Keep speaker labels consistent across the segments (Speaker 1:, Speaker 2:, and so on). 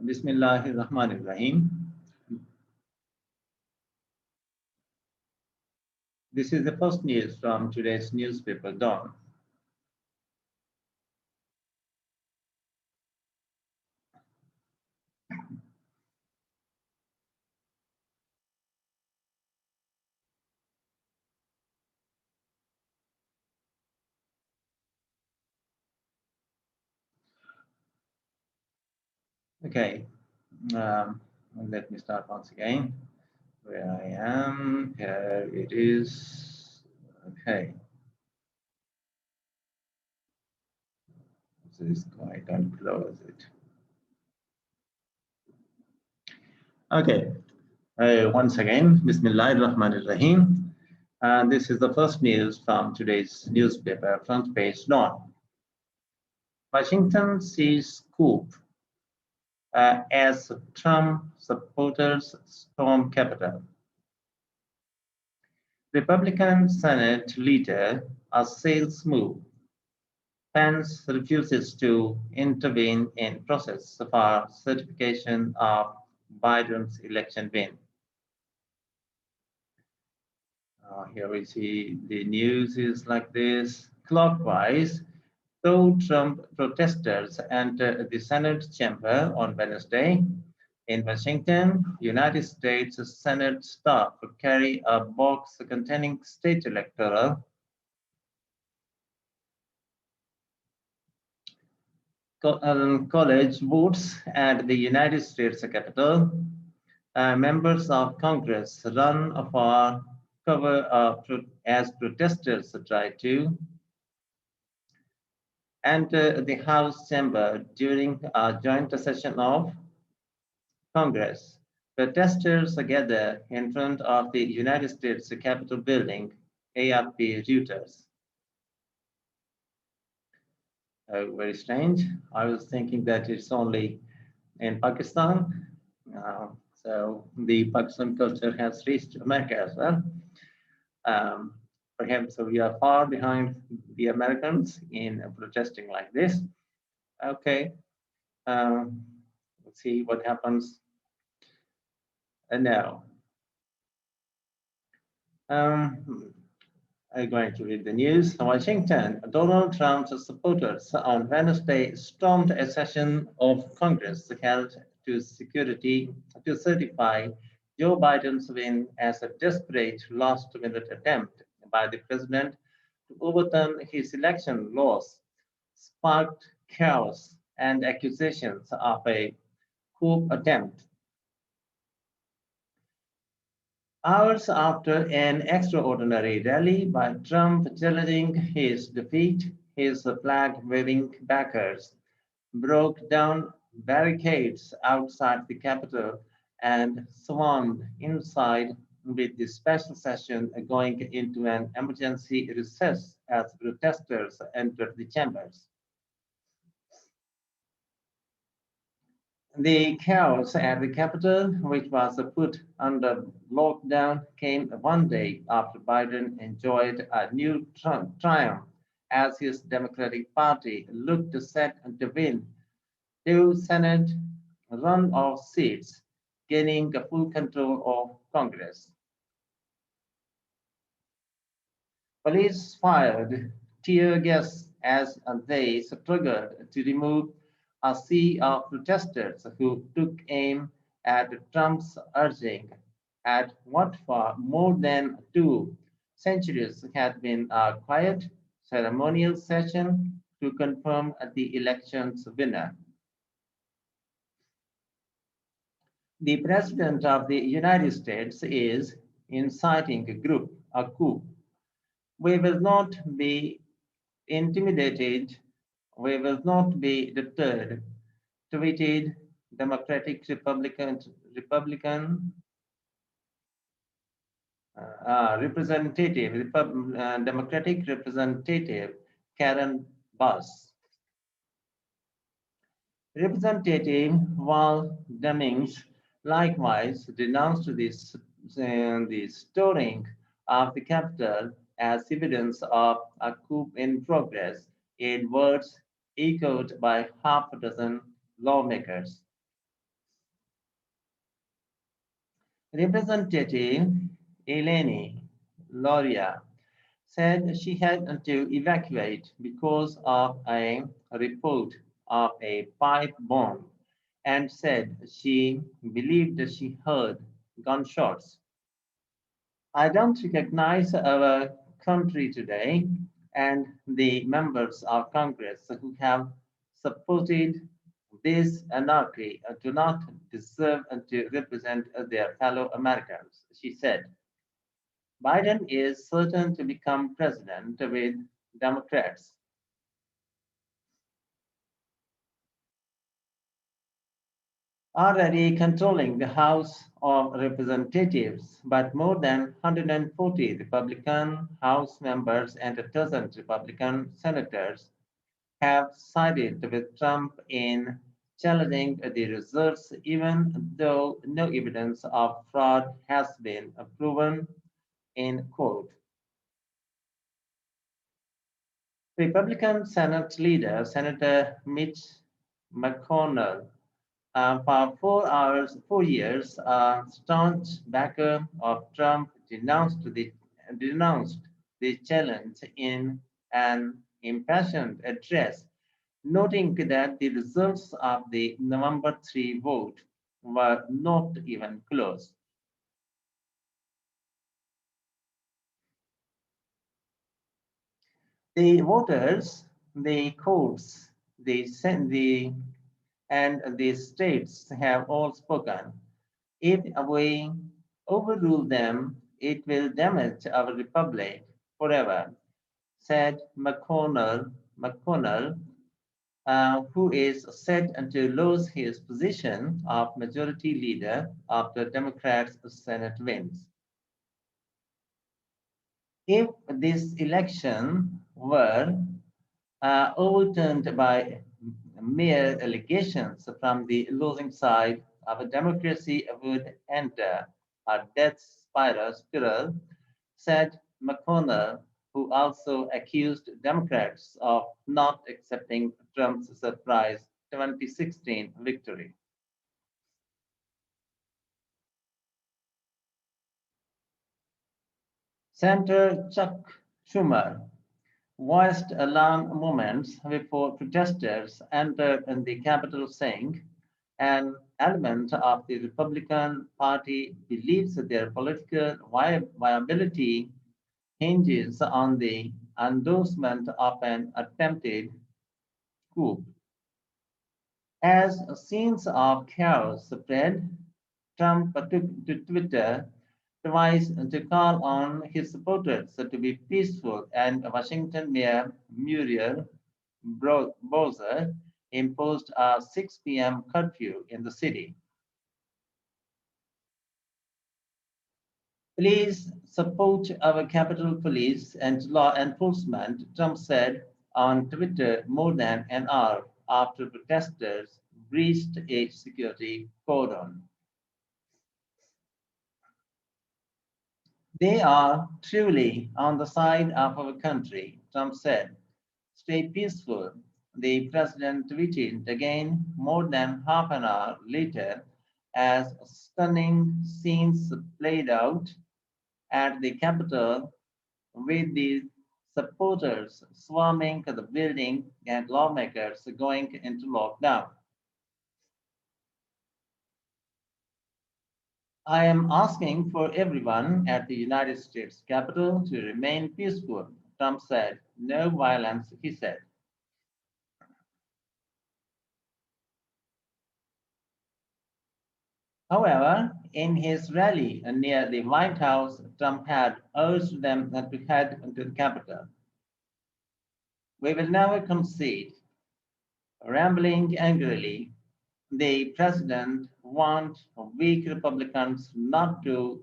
Speaker 1: Bismillahirrahmanirrahim. This is the first news from today's newspaper, Dawn. Okay, um, let me start once again. Where I am, here it is. Okay, this is quite unclose it. Okay, once again, Bismillahirrahmanirrahim. This is the first news from today's newspaper, front page Dawn. Washington sees coup as Trump supporters storm Capitol. Republican Senate leader assails move. Pence refuses to intervene in process for certification of Biden's election win. Here we see the news is like this. Clockwise, though Trump protesters entered the Senate chamber on Wednesday, in Washington, United States Senate staff carry a box containing state electoral college votes at the United States Capitol. Members of Congress run for cover as protesters try to enter the House chamber during a joint session of Congress. Protesters gather in front of the United States Capitol building, AFP Reuters. Very strange. I was thinking that it's only in Pakistan. So the Pakistan culture has reached America as well. Perhaps we are far behind the Americans in protesting like this. Okay, let's see what happens now. I'm going to read the news. Washington, Donald Trump's supporters on Wednesday stormed a session of Congress held to certify Joe Biden's win as a desperate last-minute attempt by the president to overturn his election laws, sparked chaos and accusations of a coup attempt. Hours after an extraordinary rally by Trump challenging his defeat, his flag-waving backers broke down barricades outside the Capitol and swarmed inside, with the special session going into an emergency recess as protesters entered the chambers. The chaos at the Capitol, which was put under lockdown, came one day after Biden enjoyed a new triumph as his Democratic Party looked set to win two Senate runoff seats, gaining full control of Congress. Police fired tear gas as they struggled to remove a sea of protesters who took aim at Trump's urging at what for more than 2 centuries had been a quiet, ceremonial session to confirm the election's winner. The President of the United States is inciting a coup. We will not be intimidated. We will not be deterred, tweeted Democratic Representative Karen Bass. Representative Val Demings likewise denounced the storming of the Capitol as evidence of a coup in progress, in words echoed by half a dozen lawmakers. Representative Eleni Loria said she had to evacuate because of a report of a pipe bomb and said she believed she heard gunshots. I don't recognize our country today, and the members of Congress who have supported this anarchy do not deserve to represent their fellow Americans, she said. Biden is certain to become president with Democrats already controlling the House of Representatives, but more than 140 Republican House members and a dozen Republican senators have sided with Trump in challenging the results, even though no evidence of fraud has been proven in court. Republican Senate leader Senator Mitch McConnell, for 4 years, a staunch backer of Trump denounced the challenge in an impassioned address, noting that the results of the November 3 vote were not even close. The voters, the courts, and the states have all spoken. If we overrule them, it will damage our republic forever, said McConnell, who is set to lose his position of majority leader after Democrats' Senate wins. If this election were overturned by mere allegations from the losing side, our democracy would enter a death spiral, said McConnell, who also accused Democrats of not accepting Trump's surprise 2016 victory. Senator Chuck Schumer voiced alarm moments before protesters entered in the Capitol, saying an element of the Republican Party believes that their political viability hinges on the endorsement of an attempted coup. As scenes of chaos spread, Trump took to Twitter twice to call on his supporters to be peaceful, and Washington Mayor Muriel Bowser imposed a 6 p.m. curfew in the city. Please support our Capitol Police and law enforcement, Trump said on Twitter more than an hour after protesters breached a security cordon. They are truly on the side of our country, Trump said. Stay peaceful, the president tweeted again more than half an hour later as stunning scenes played out at the Capitol with the supporters swarming the building and lawmakers going into lockdown. I am asking for everyone at the United States Capitol to remain peaceful, Trump said. No violence, he said. However, in his rally near the White House, Trump had urged them to head to the Capitol. We will never concede. Rambling angrily, the president warned weak Republicans not to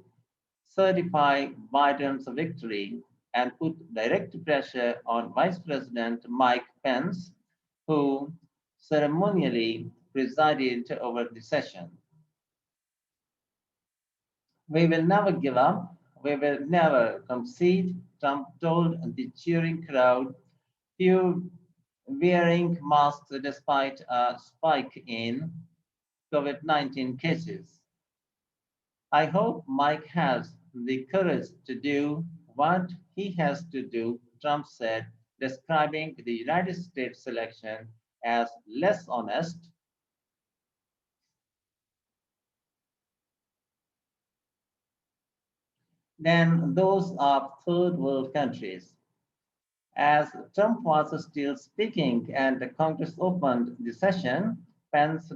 Speaker 1: certify Biden's victory and put direct pressure on Vice President Mike Pence, who ceremonially presided over the session. We will never give up. We will never concede, Trump told the cheering crowd, few wearing masks despite a spike in COVID-19 cases. I hope Mike has the courage to do what he has to do, Trump said, describing the United States election as less honest than those of third world countries. As Trump was still speaking and the Congress opened the session, Pence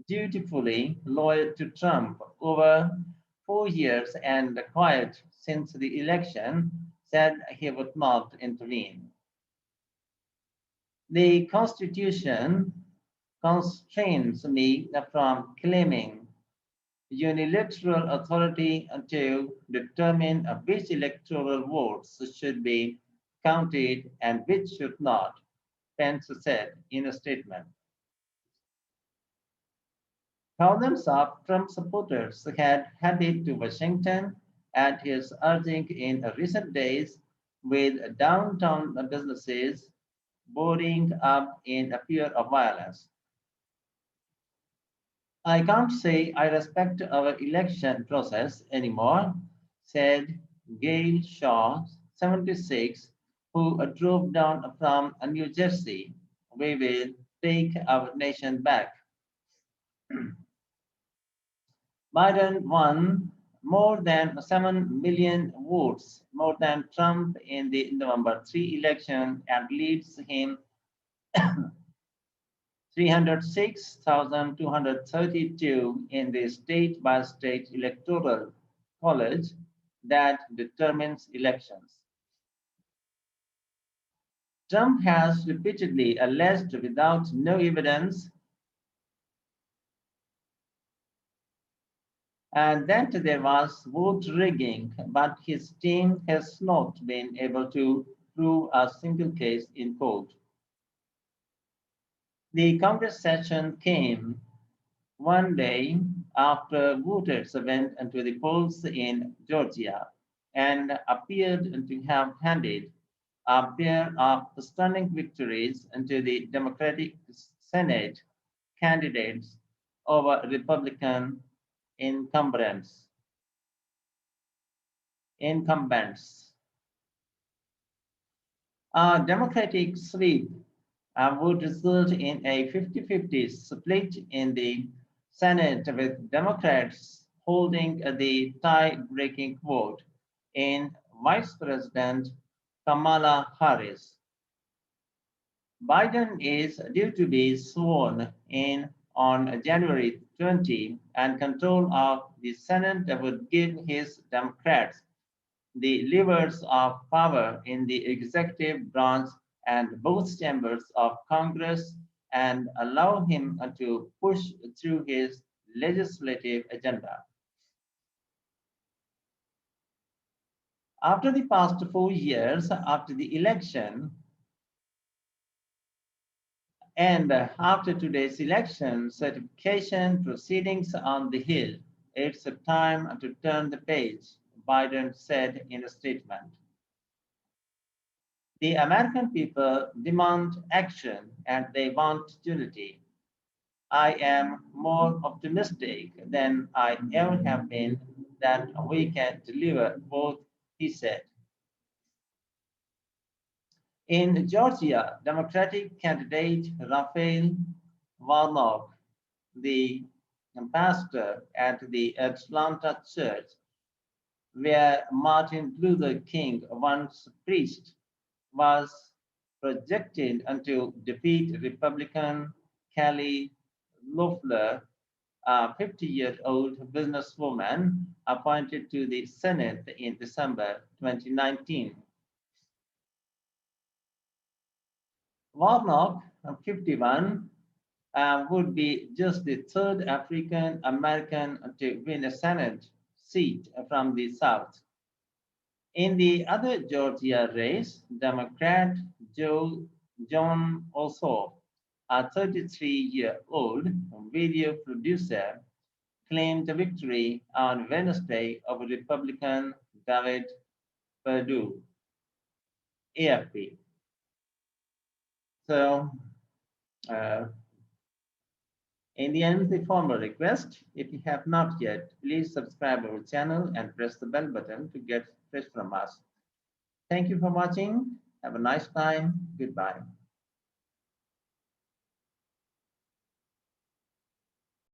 Speaker 1: dutifully loyal to Trump over 4 years and quiet since the election, said he would not intervene. The Constitution constrains me from claiming unilateral authority to determine which electoral votes should be counted and which should not, Pence said in a statement. Thousands of Trump supporters had headed to Washington at his urging in recent days, with downtown businesses boarding up in a fear of violence. I can't say I respect our election process anymore, said Gail Shaw, 76, who drove down from New Jersey. We will take our nation back. Biden won more than 7 million votes, more than Trump in the November 3 election, and leads him 306,232 in the state by state electoral college that determines elections. Trump has repeatedly alleged without no evidence and that there was vote rigging, but his team has not been able to prove a single case in court. The Congress session came one day after voters went into the polls in Georgia and appeared to have handed a pair of stunning victories to the Democratic Senate candidates over Republican incumbents. incumbents. A Democratic sweep would result in a 50-50 split in the Senate, with Democrats holding the tie-breaking vote in Vice President Kamala Harris. Biden is due to be sworn in on January 20, and control of the Senate would give his Democrats the levers of power in the executive branch and both chambers of Congress and allow him to push through his legislative agenda. After the past 4 years, after the election, and after today's election certification proceedings on the Hill, it's a time to turn the page, Biden said in a statement. The American people demand action and they want unity. I am more optimistic than I ever have been that we can deliver both, he said. In Georgia, Democratic candidate Raphael Warnock, the pastor at the Atlanta church where Martin Luther King once preached, was projected to defeat Republican Kelly Loeffler, a 50-year-old businesswoman appointed to the Senate in December 2019. Warnock, 51, would be just the third African American to win a Senate seat from the South. In the other Georgia race, Democrat John Ossoff, a 33-year-old video producer, claimed victory on Wednesday over Republican David Purdue, AFP. So, uh, in the end, the formal request, if you have not yet, please subscribe our channel and press the bell button to get fresh from us. Thank you for watching. Have a nice time. Goodbye.